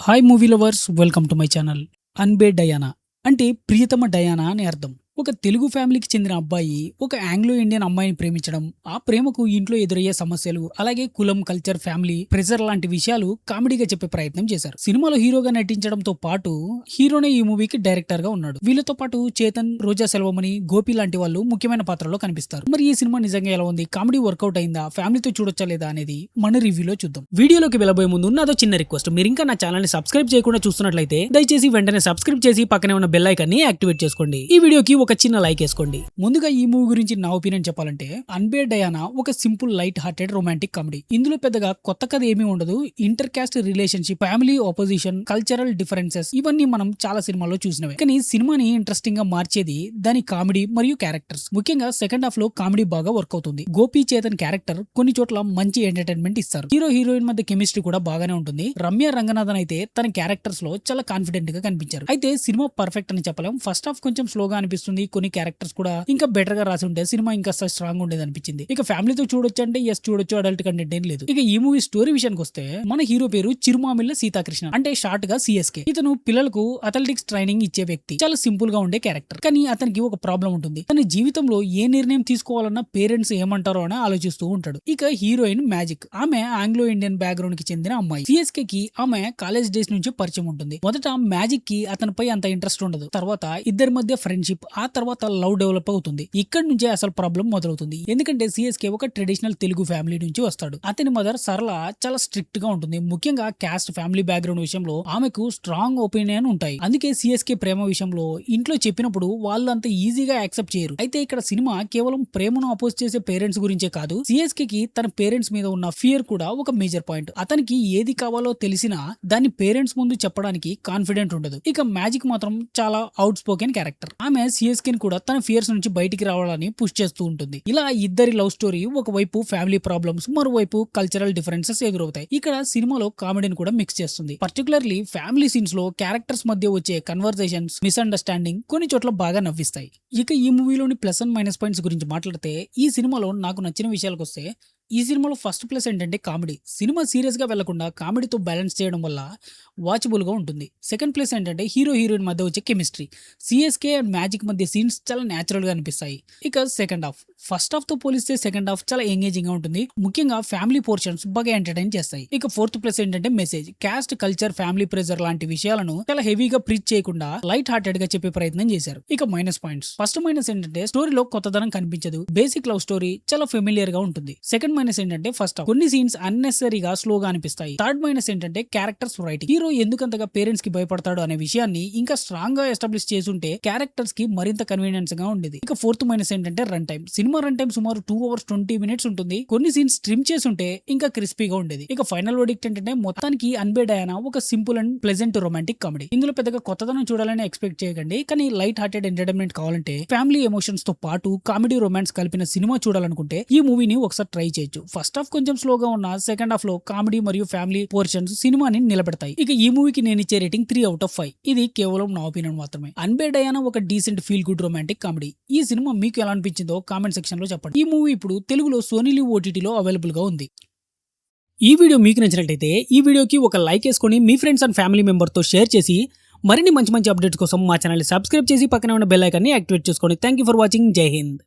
Hi movie lovers, welcome to my channel. Anbe Diana అంటే ప్రియతమ Diana అని అర్థం. ఒక తెలుగు ఫ్యామిలీకి చెందిన అబ్బాయి ఒక ఆంగ్లో ఇండియన్ అమ్మాయిని ప్రేమించడం, ఆ ప్రేమకు ఇంట్లో ఎదురయ్యే సమస్యలు, అలాగే కులం, కల్చర్, ఫ్యామిలీ ప్రెజర్ లాంటి విషయాలు కామెడీగా చెప్పే ప్రయత్నం చేశారు. సినిమాలో హీరోగా నటించడంతో పాటు హీరోనే ఈ మూవీకి డైరెక్టర్ గా ఉన్నాడు. వీళ్ళతో పాటు చేతన్, రోజా సెల్వమణి, గోపి లాంటి వాళ్ళు ముఖ్యమైన పాత్రలో కనిపిస్తారు. మరి ఈ సినిమా నిజంగా ఎలా ఉంది, కామెడీ వర్కౌట్ అయిందా, ఫ్యామిలీతో చూడొచ్చా లేదా అనేది మన రివ్యూలో చూద్దాం. వీడియోలోకి వెళ్ళబోయే ముందు నాదో చిన్న రిక్వెస్ట్, మీరు ఇంకా నా ఛానల్ ని సబ్స్క్రైబ్ చేయకుండా చూస్తున్నట్లయితే దయచేసి వెంటనే సబ్స్క్రైబ్ చేసి పక్కనే ఉన్న బెల్ ఐకాన్ ని యాక్టివేట్ చేసుకోండి. ఈ వీడియోకి ఒక చిన్న లైక్ వేసుకోండి. ముందుగా ఈ మూవీ గురించి నా ఒపీనియన్ చెప్పాలంటే, అన్బే డయానా ఒక simple light hearted romantic comedy. ఇందులో పెద్దగా కొత్త కథ ఏమీ ఉండదు. Inter caste relationship, family opposition, cultural differences ఇవన్నీ మనం చాలా సినిమాల్లో చూసినవే. కానీ సినిమాని ఇంట్రెస్టింగ్ గా మార్చేది దాని కామెడీ మరియు క్యారెక్టర్స్. ముఖ్యంగా సెకండ్ హాఫ్ లో కామెడీ బాగా వర్క్ అవుతుంది. గోపి, చేతన్ క్యారెక్టర్ కొన్ని చోట్ల మంచి ఎంటర్టైన్మెంట్ ఇస్తారు. హీరో హీరోయిన్ మధ్య కెమిస్ట్రీ కూడా బాగానే ఉంటుంది. రమ్య రంగనాథన్ అయితే తన క్యారెక్టర్స్ లో చాలా కాన్ఫిడెంట్ గా కనిపించారు. అయితే సినిమా పర్ఫెక్ట్ అని చెప్పలేం. ఫస్ట్ హాఫ్ కొంచెం స్లోగా అనిపిస్తుంది. కొన్ని క్యారెక్టర్స్ కూడా ఇంకా బెటర్ గా రాసి ఉంటే సినిమా ఇంకా స్ట్రాంగ్ ఉండేది అనిపించింది. ఇక ఫ్యామిలీతో చూడొచ్చు అంటే ఎస్ చూడొచ్చు, అడల్ట్ కంటెంట్ ఏం లేదు. ఇక ఈ మూవీ స్టోరీ విషయానికి వస్తే, మన హీరో పేరు చిరుమామిళ్ళ సీతాకృష్ణ, అంటే షార్ట్ గా సిఎస్కే. ఇతను పిల్లలకు అథ్లెటిక్స్ ట్రైనింగ్ ఇచ్చే వ్యక్తి. చాలా సింపుల్ గా ఉండే క్యారెక్టర్. కానీ అతనికి ఒక ప్రాబ్లం ఉంటుంది. తన జీవితంలో ఏ నిర్ణయం తీసుకోవాలన్నా పేరెంట్స్ ఏమంటారో అని ఆలోచిస్తూ ఉంటాడు. ఇక హీరోయిన్ మ్యాజిక్, ఆమె ఆంగ్లో ఇండియన్ బ్యాక్గ్రౌండ్ కి చెందిన అమ్మాయి. సిఎస్కే కి ఆమె కాలేజ్ డేస్ నుంచి పరిచయం ఉంటుంది. మొదట మ్యాజిక్ కి అతనిపై అంత ఇంట్రెస్ట్ ఉండదు. తర్వాత ఇద్దరి మధ్య ఫ్రెండ్షిప్, ఆ తర్వాత లవ్ డెవలప్ అవుతుంది. ఇక్కడ నుంచే అసలు ప్రాబ్లం మొదలవుతుంది. ఎందుకంటే సిఎస్కే ఒక ట్రెడిషనల్ తెలుగు ఫ్యామిలీ నుంచి వస్తాడు. అతని మదర్ సరళ చాలా స్ట్రిక్ట్ గా ఉంటుంది. ముఖ్యంగా క్యాస్ట్, ఫ్యామిలీ బ్యాక్గ్రౌండ్ విషయంలో ఆమెకు స్ట్రాంగ్ ఒపీనియన్ ఉంటాయి. అందుకే సిఎస్కే ప్రేమ విషయంలో ఇంట్లో చెప్పినప్పుడు వాళ్ళు అంత ఈజీగా యాక్సెప్ట్ చేయరు. అయితే ఇక్కడ సినిమా కేవలం ప్రేమను అపోజ్ చేసే పేరెంట్స్ గురించే కాదు, సిఎస్కే కి తన పేరెంట్స్ మీద ఉన్న ఫియర్ కూడా ఒక మేజర్ పాయింట్. అతనికి ఏది కావాలో తెలిసినా దాన్ని పేరెంట్స్ ముందు చెప్పడానికి కాన్ఫిడెంట్ ఉండదు. ఇక మ్యాజిక్ మాత్రం చాలా అవుట్ స్పోకెన్ క్యారెక్టర్. ఆమె సిఎస్కే కూడా తన ఫియర్స్ నుంచి బయటికి రావాలని పుష్ చేస్తూ ఉంటుంది. ఇలా ఇద్దరి లవ్ స్టోరీ, ఒకవైపు ఫ్యామిలీ ప్రాబ్లమ్స్, మరోవైపు కల్చరల్ డిఫరెన్సెస్ ఎదురవుతాయి. ఇక్కడ సినిమాలో కామెడీని కూడా మిక్స్ చేస్తుంది. పర్టికులర్లీ ఫ్యామిలీ సీన్స్ లో క్యారెక్టర్స్ మధ్య వచ్చే కన్వర్జేషన్స్, మిస్అండర్స్టాండింగ్ కొన్ని చోట్ల బాగా నవ్విస్తాయి. ఇక ఈ మూవీలోని ప్లస్ అండ్ మైనస్ పాయింట్స్ గురించి మాట్లాడితే, ఈ సినిమాలో నాకు నచ్చిన విషయాలకు వస్తే, ఈ సినిమాలో ఫస్ట్ ప్లస్ ఏంటంటే కామెడీ. సినిమా సీరియస్ గా వెళ్లకుండా కామెడీతో బ్యాలెన్స్ చేయడం వల్ల వాచబుల్ గా ఉంటుంది. సెకండ్ ప్లస్ ఏంటంటే హీరో హీరోయిన్ మధ్య వచ్చే కెమిస్ట్రీ. సిఎస్కే అండ్ మ్యాజిక్ మధ్య సీన్స్ చాలా న్యాచురల్ గా అనిపిస్తాయి. ఇక సెకండ్ హాఫ్, ఫస్ట్ హాఫ్ తో పోలిస్తే సెకండ్ హాఫ్ చాలా ఎంగేజింగ్ గా ఉంటుంది. ముఖ్యంగా ఫ్యామిలీ పోర్షన్స్ బాగా ఎంటర్టైన్ చేస్తాయి. ఇక ఫోర్త్ ప్లస్ ఏంటంటే message. Caste, culture, family pressure లాంటి విషయాలను చాలా హెవీగా ప్రీచ్ చేయకుండా లైట్ హార్టెడ్ గా చెప్పే ప్రయత్నం చేశారు. ఇక మైనస్ పాయింట్స్, ఫస్ట్ మైనస్ ఏంటంటే స్టోరీలో కొత్తదనం కనిపించదు. బేసిక్ లవ్ స్టోరీ చాలా ఫెమిలియర్ గా ఉంటుంది. సెకండ్ మైనస్ ఏంటంటే ఫస్ట్ హాఫ్ కొన్ని సీన్స్ అన్నెసరీగా స్లోగా అనిపిస్తాయి. థర్డ్ మైనస్ ఏంటంటే క్యారెక్టర్స్ రైటింగ్. హీరో ఎందుకంతగా పేరెంట్స్ కి భయపడతాడు అనే విషయాన్ని ఇంకా స్ట్రాంగ్ గా ఎస్టాబ్లిష్ చేసుంటే క్యారెక్టర్స్ కి మరింత కన్వీనియన్స్ గా ఉండేది. ఇక ఫోర్త్ మైనస్ ఏంటంటే run time. Cinema run time సుమారు 2 hours 20 minutes ఉంటుంది. కొన్ని సీన్స్ ట్రిమ్ చేసుంటే ఇంకా క్రిస్పీగా ఉండేది. ఇక ఫైనల్ వర్డిక్ట్ ఏంటంటే, మొత్తానికి అన్బే డయానా ఒక simple and pleasant romantic comedy. ఇందులో పెద్దగా కొత్తదనం చూడాలని ఎక్స్పెక్ట్ చేయకండి. కానీ లైట్ హార్టెడ్ ఎంటర్టైన్మెంట్ కావాలంటే, ఫ్యామిలీ ఎమోషన్స్ తో పాటు కామెడీ, రొమాన్స్ కలిపిన సినిమా చూడాలనుకుంటే ఈ మూవీని ఒకసారి ట్రై చేయొచ్చు. ఫస్ట్ హాఫ్ కొంచెం స్లోగా ఉన్న సెకండ్ హాఫ్ లో కామెడీ మరియు ఫ్యామిలీ పోర్షన్స్ సినిమాని నిలబెడతాయి. ఇక ఈ మూవీకి నేను ఇచ్చే రేటింగ్ 3/5. ఇది కేవలం నా ఒపీనియన్ మాత్రమే. అన్బే డయానా ఒక decent feel good romantic comedy. ఈ సినిమా మీకు ఎలా అనిపించిందో కామెంట్ సెక్షన్ లో చెప్పండి. ఈ మూవీ ఇప్పుడు తెలుగులో సోనీ లివ్ ఓటీటీలో అవైలబుల్ గా ఉంది. ఈ వీడియో మీకు నచ్చినట్లయితే ఈ వీడియోకి ఒక లైక్ వేసుకొని మీ ఫ్రెండ్స్ అండ్ ఫ్యామిలీ మెంబర్ తో షేర్ చేసి, మరిన్ని మంచి మంచి అప్డేట్స్ కోసం మా ఛానల్ ని సబ్స్క్రైబ్ చేసి పక్కనే ఉన్న బెల్ ఐకాన్ ని యాక్టివేట్ చేసుకోండి. Thank you for watching. జై హింద్.